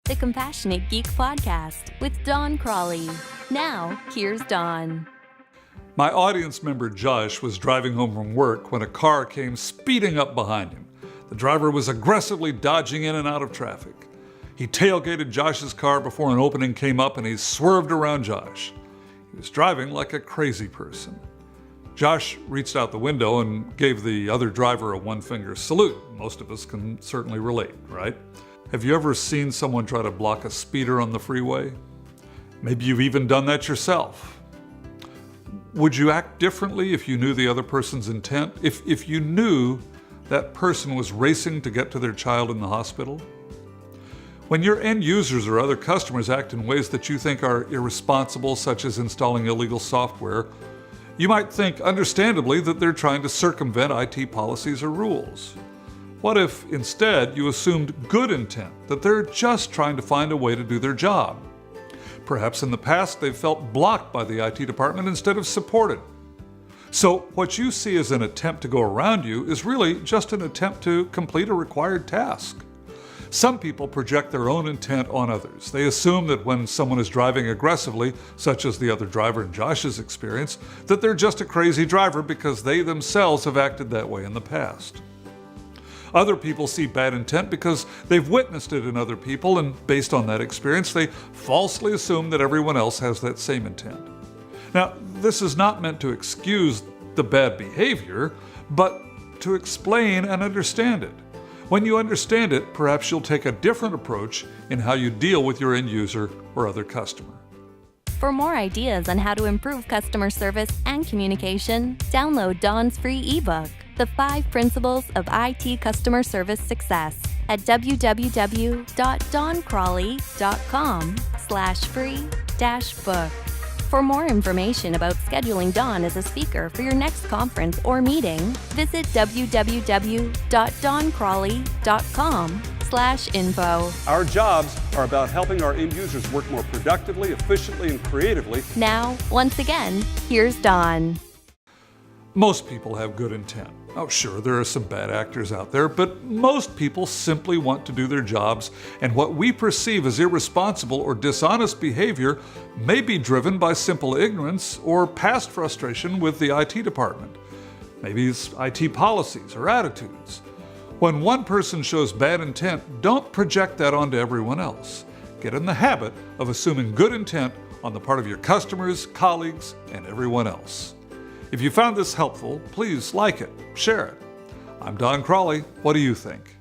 the Compassionate Geek Podcast with Don Crawley. Now, here's Don. My audience member Josh was driving home from work when a car came speeding up behind him. The driver was aggressively dodging in and out of traffic. He tailgated Josh's car before an opening came up and he swerved around Josh. He was driving like a crazy person. Josh reached out the window and gave the other driver a one-finger salute. Most of us can certainly relate, right? Have you ever seen someone try to block a speeder on the freeway? Maybe you've even done that yourself. Would you act differently if you knew the other person's intent? If you knew that person was racing to get to their child in the hospital? When your end users or other customers act in ways that you think are irresponsible, such as installing illegal software, you might think, understandably, that they're trying to circumvent IT policies or rules. What if, instead, you assumed good intent, that they're just trying to find a way to do their job? Perhaps in the past they've felt blocked by the IT department instead of supported. So what you see as an attempt to go around you is really just an attempt to complete a required task. Some people project their own intent on others. They assume that when someone is driving aggressively, such as the other driver in Josh's experience, that they're just a crazy driver because they themselves have acted that way in the past. Other people see bad intent because they've witnessed it in other people, and based on that experience, they falsely assume that everyone else has that same intent. Now, this is not meant to excuse the bad behavior, but to explain and understand it. When you understand it, perhaps you'll take a different approach in how you deal with your end user or other customer. For more ideas on how to improve customer service and communication, download Don's free ebook, The 5 Principles of IT Customer Service Success, at www.doncrawley.com/free-book. For more information about scheduling Don as a speaker for your next conference or meeting, visit www.doncrawley.com/info. Our jobs are about helping our end users work more productively, efficiently, and creatively. Now, once again, here's Don. Most people have good intent. Oh, sure, there are some bad actors out there, but most people simply want to do their jobs, and what we perceive as irresponsible or dishonest behavior may be driven by simple ignorance or past frustration with the IT department. Maybe it's IT policies or attitudes. When one person shows bad intent, don't project that onto everyone else. Get in the habit of assuming good intent on the part of your customers, colleagues, and everyone else. If you found this helpful, please like it, share it. I'm Don Crawley. What do you think?